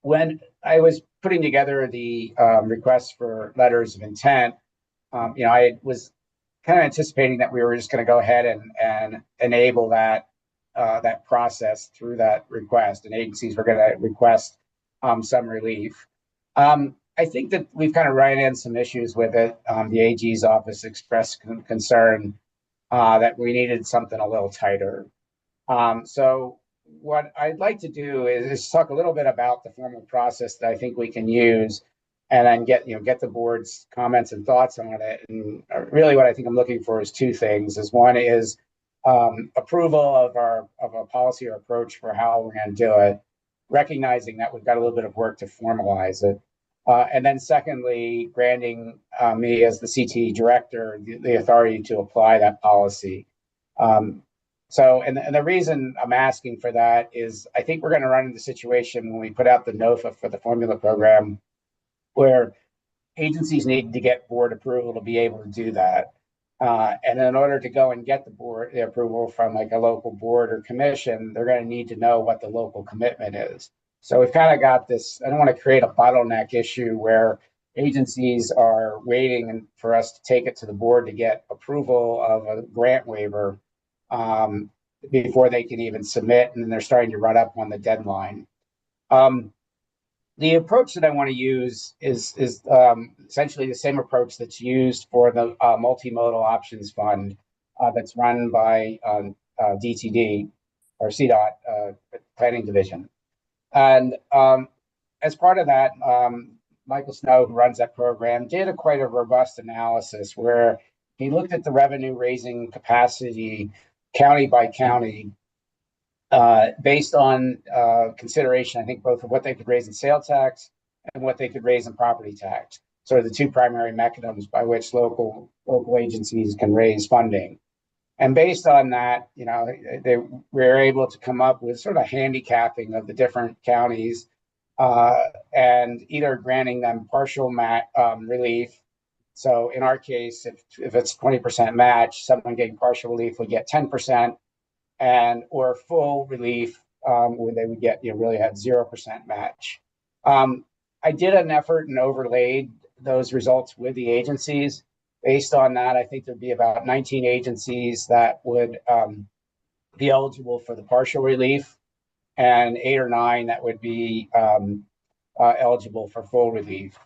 When I was putting together the requests for letters of intent, I was kind of anticipating that we were just going to go ahead and enable that process through that request, and agencies were going to request some relief. I think that we've kind of run into some issues with it. The AG's office expressed concern that we needed something a little tighter. So what I'd like to do is talk a little bit about the formal process that I think we can use, and then get the board's comments and thoughts on it. And really what I think I'm looking for is two things. One is approval of a policy or approach for how we're going to do it, recognizing that we've got a little bit of work to formalize it. And then secondly, granting me as the CTE director the authority to apply that policy. So the reason I'm asking for that is I think we're going to run into the situation when we put out the NOFA for the formula program, where agencies need to get board approval to be able to do that. And in order to go and get the approval from like a local board or commission, they're going to need to know what the local commitment is. So we've kind of got this, I don't want to create a bottleneck issue where agencies are waiting for us to take it to the board to get approval of a grant waiver before they can even submit, and then they're starting to run up on the deadline. The approach that I want to use is essentially the same approach that's used for the Multimodal Options Fund that's run by DTD or CDOT Planning Division. And as part of that, Michael Snow, who runs that program, did quite a robust analysis where he looked at the revenue raising capacity county by county, based on consideration, I think, both of what they could raise in sales tax and what they could raise in property tax. So the two primary mechanisms by which local agencies can raise funding. And based on that, they were able to come up with sort of handicapping of the different counties, and either granting them partial relief. So in our case, if it's 20% match, someone getting partial relief would get 10%, or full relief, where they would get, really had 0% match. I did an effort and overlaid those results with the agencies. Based on that, I think there'd be about 19 agencies that would be eligible for the partial relief, and 8 or 9 that would be eligible for full relief.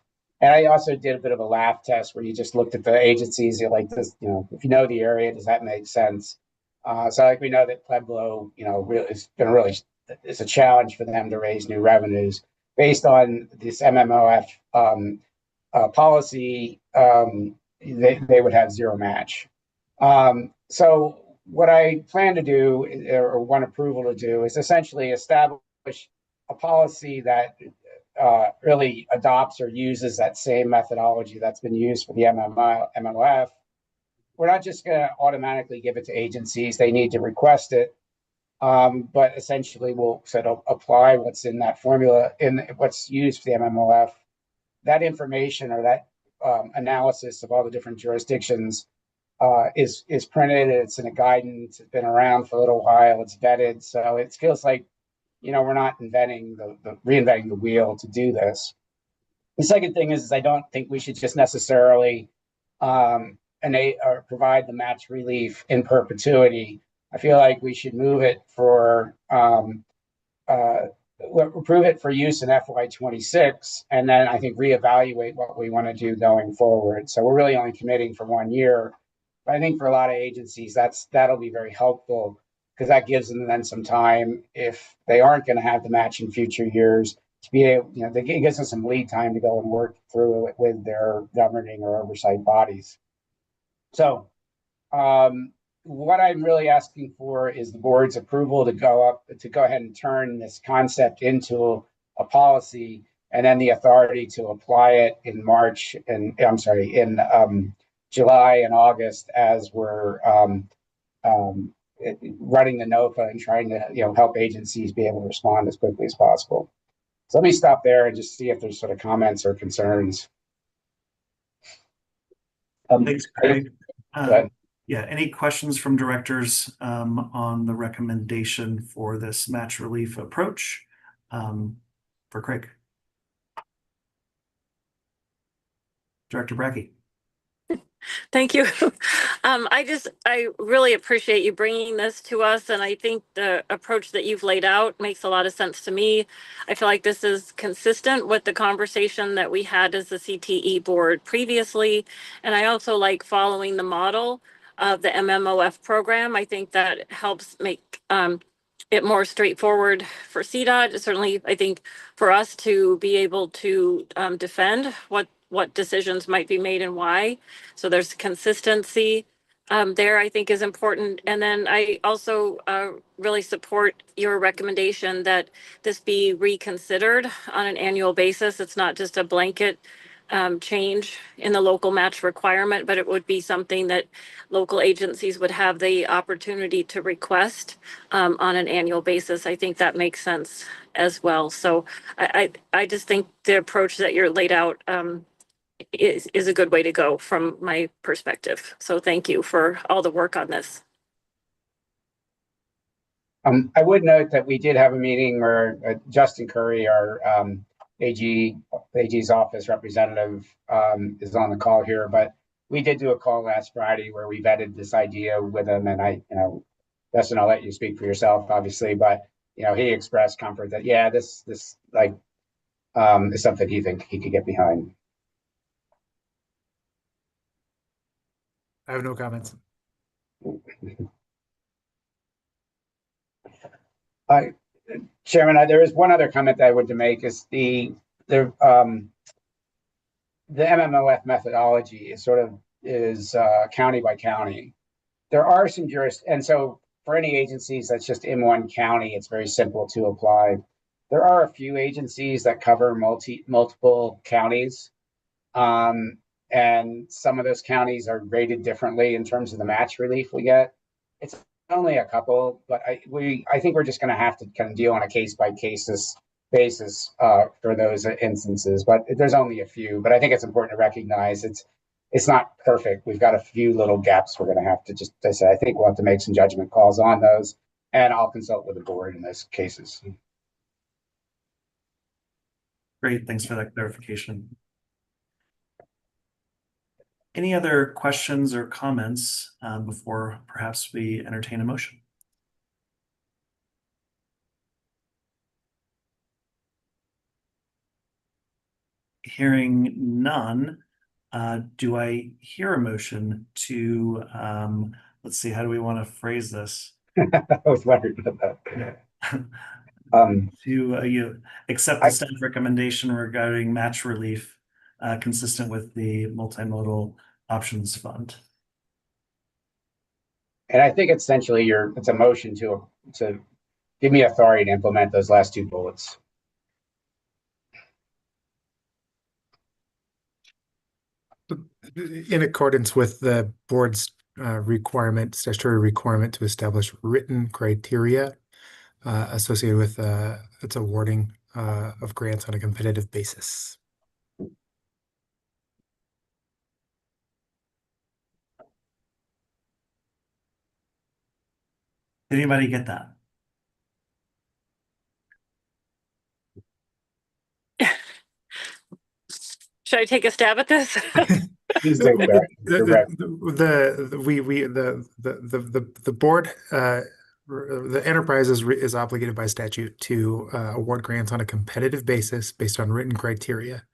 And I also did a bit of a laugh test where you just looked at the agencies, you're like, this, if you know the area, does that make sense? So like we know that Pueblo, it's a challenge for them to raise new revenues based on this MMOF policy. They would have 0 match. So what I plan to do, or want approval to do, is essentially establish a policy that really adopts or uses that same methodology that's been used for the MMOF. We're not just going to automatically give it to agencies. They need to request it. But essentially we'll sort of apply what's in that formula, in what's used for the MMOF, that information or that analysis of all the different jurisdictions is printed. It's in a guidance. It's been around for a little while. It's vetted, so it feels like, you know, we're not reinventing the wheel to do this. The second thing is I don't think we should just necessarily or provide the match relief in perpetuity. I feel like we should move it for approve it for use in FY26, and then I think reevaluate what we want to do going forward. So we're really only committing for 1 year. But I think for a lot of agencies, that'll be very helpful, because that gives them then some time, if they aren't going to have the match in future years, to be able, you know, it gives them some lead time to go and work through it with their governing or oversight bodies. So what I'm really asking for is the board's approval to go ahead and turn this concept into a policy, and then the authority to apply it in July and August, as we're running the NOFA and trying to, you know, help agencies be able to respond as quickly as possible. So let me stop there and just see if there's sort of comments or concerns. Thanks, Craig. Yeah, any questions from directors on the recommendation for this match relief approach for Craig? Director Brackey. Thank you. I really appreciate you bringing this to us, and I think the approach that you've laid out makes a lot of sense to me. I feel like this is consistent with the conversation that we had as the CTE board previously, and I also like following the model of the MMOF program. I think that helps make it more straightforward for CDOT. Certainly, I think for us to be able to defend what decisions might be made and why. So there's consistency there, I think, is important. And then I also really support your recommendation that this be reconsidered on an annual basis. It's not just a blanket change in the local match requirement, but it would be something that local agencies would have the opportunity to request on an annual basis. I think that makes sense as well. So I just think the approach that you're laid out is a good way to go from my perspective. So thank you for all the work on this. I would note that we did have a meeting where Justin Curry, our AG's office representative, is on the call here, but we did do a call last Friday where we vetted this idea with him, and Justin, I'll let you speak for yourself, obviously, but he expressed comfort that this is something he think he could get behind. I have no comments. Chairman, there is one other comment that I would to make is the MMOF methodology is county by county. There are some and so for any agencies that's just in one county, it's very simple to apply. There are a few agencies that cover multiple counties, and some of those counties are rated differently in terms of the match relief we get. It's only a couple, but I think we're just going to have to kind of deal on a case by case basis for those instances. But there's only a few. But I think it's important to recognize it's not perfect. We've got a few little gaps we're going to have to I think we'll have to make some judgment calls on those, and I'll consult with the board in those cases. Great, thanks for that clarification. Any other questions or comments before perhaps we entertain a motion? Hearing none, do I hear a motion to, let's see, how do we want to phrase this? I was wondering about that. To accept the staff recommendation regarding match relief consistent with the multimodal options fund. And I think essentially it's a motion to give me authority to implement those last two bullets. In accordance with the board's statutory requirement to establish written criteria associated with its awarding of grants on a competitive basis. Did anybody get that? Should I take a stab at this? Please do, Barry. The board, the enterprise is obligated by statute to award grants on a competitive basis based on written criteria.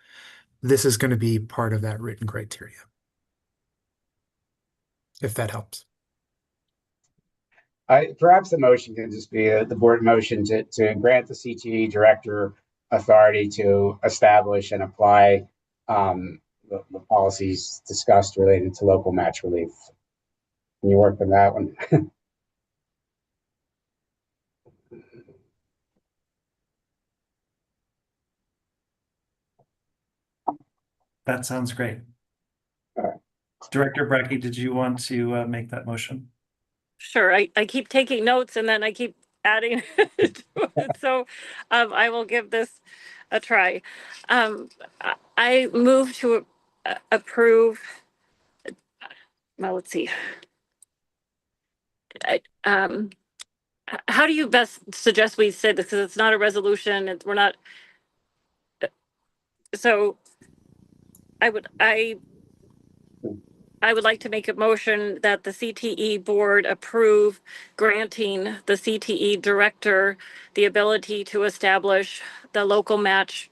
This is going to be part of that written criteria, if that helps. Perhaps the motion can just be the board motion to grant the CTE director authority to establish and apply the policies discussed related to local match relief. Can you work on that one? That sounds great. All right. Director Brecky, did you want to make that motion? Sure, I keep taking notes and then I keep adding to it. So I will give this a try. I move to approve. Well, let's see. How do you best suggest we say this? Because it's not a resolution. We're not. So I would like to make a motion that the CTE board approve granting the CTE director the ability to establish the local match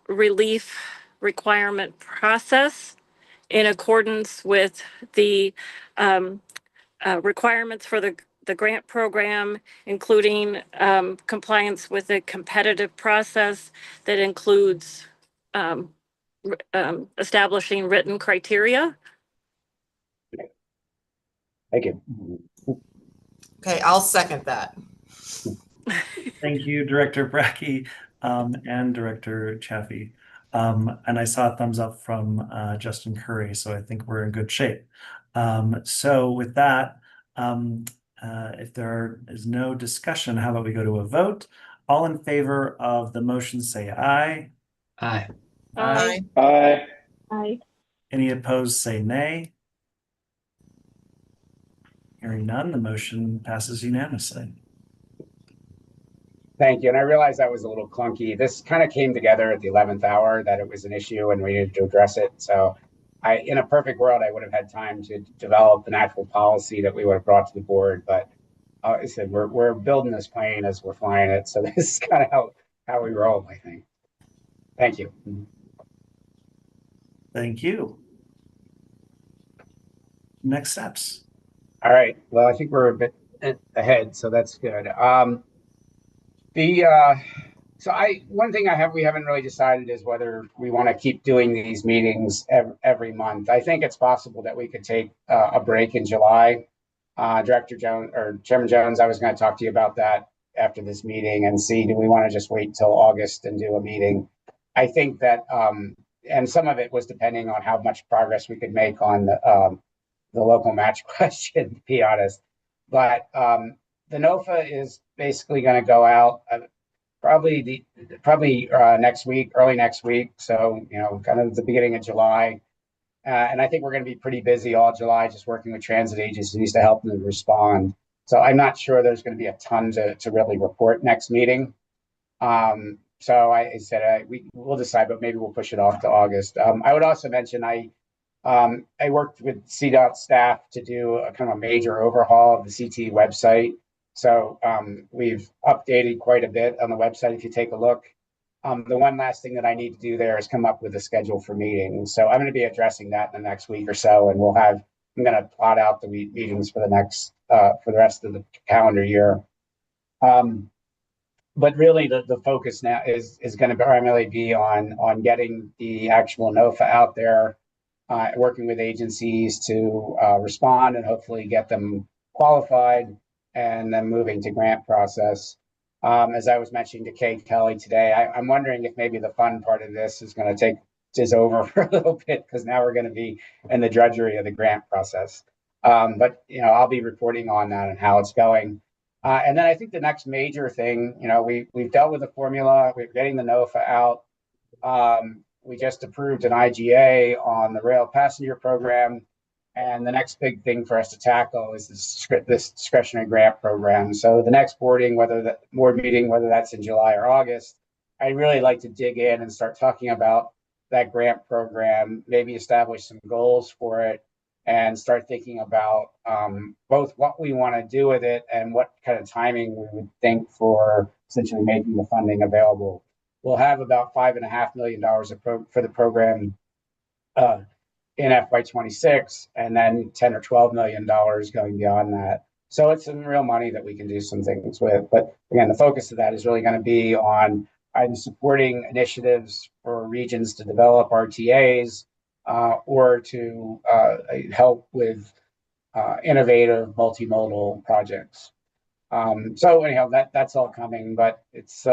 relief requirement process in accordance with the requirements for the grant program, including compliance with a competitive process that includes establishing written criteria. Thank you. Okay, I'll second that. Thank you, Director Brackey, and Director Chaffee. And I saw a thumbs up from Justin Curry, so I think we're in good shape. So with that, if there is no discussion, how about we go to a vote? All in favor of the motion, say aye. Aye. Aye. Aye. Aye. Any opposed, say nay. Hearing none, the motion passes unanimously. Thank you. And I realize that was a little clunky. This kind of came together at the 11th hour that it was an issue and we needed to address it. So in a perfect world, I would have had time to develop an actual policy that we would have brought to the board. But I said, we're building this plane as we're flying it. So this is kind of how we roll, I think. Thank you. Thank you. Next steps. All right. Well, I think we're a bit ahead, so that's good. One thing we haven't really decided is whether we want to keep doing these meetings every month. I think it's possible that we could take a break in July. Director Jones or Chairman Jones, I was going to talk to you about that after this meeting and see, do we want to just wait till August and do a meeting? I think that, and some of it was depending on how much progress we could make on the local match question, to be honest. But the NOFA is basically going to go out probably next week, early next week. So, kind of the beginning of July. And I think we're going to be pretty busy all July, just working with transit agencies to help them respond. So I'm not sure there's going to be a ton to really report next meeting. So I said we'll decide, but maybe we'll push it off to August. I would also mention I worked with CDOT staff to do a kind of a major overhaul of the CTE website. So we've updated quite a bit on the website. If you take a look, the one last thing that I need to do there is come up with a schedule for meetings. So I'm going to be addressing that in the next week or so, and I'm going to plot out the meetings for the rest of the calendar year. But really, the focus now is going to primarily be on getting the actual NOFA out there, working with agencies to respond and hopefully get them qualified, and then moving to grant process. As I was mentioning to Kay Kelly today, I'm wondering if maybe the fun part of this is going to is over for a little bit, because now we're going to be in the drudgery of the grant process. But I'll be reporting on that and how it's going. And then I think the next major thing, we've dealt with the formula. We're getting the NOFA out. We just approved an IGA on the rail passenger program. And the next big thing for us to tackle is this discretionary grant program. So the next board meeting, whether that's in July or August, I'd really like to dig in and start talking about that grant program, maybe establish some goals for it, and start thinking about both what we want to do with it and what kind of timing we would think for essentially making the funding available. We'll have about $5.5 million for the program in FY26, and then $10 or $12 million going beyond that. So it's some real money that we can do some things with. But again, the focus of that is really going to be on either supporting initiatives for regions to develop RTAs or to help with innovative multimodal projects. So anyhow, that's all coming, but it's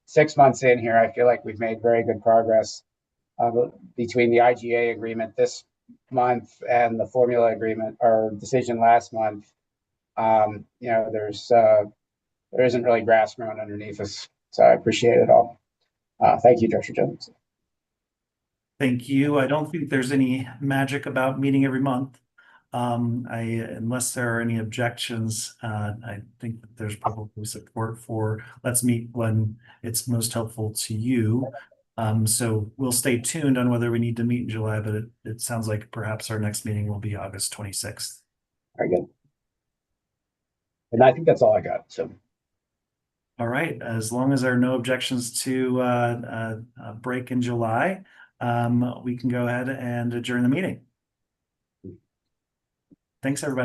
6 months in here. I feel like we've made very good progress between the IGA agreement this month and the formula agreement or decision last month. There isn't really grass growing underneath us. So I appreciate it all. Thank you, Director Jones. Thank you. I don't think there's any magic about meeting every month. Unless there are any objections, I think that there's probably support for let's meet when it's most helpful to you. So we'll stay tuned on whether we need to meet in July, but it sounds like perhaps our next meeting will be August 26th. Very good. And I think that's all I got. So. All right. As long as there are no objections to a break in July, we can go ahead and adjourn the meeting. Thanks, everybody.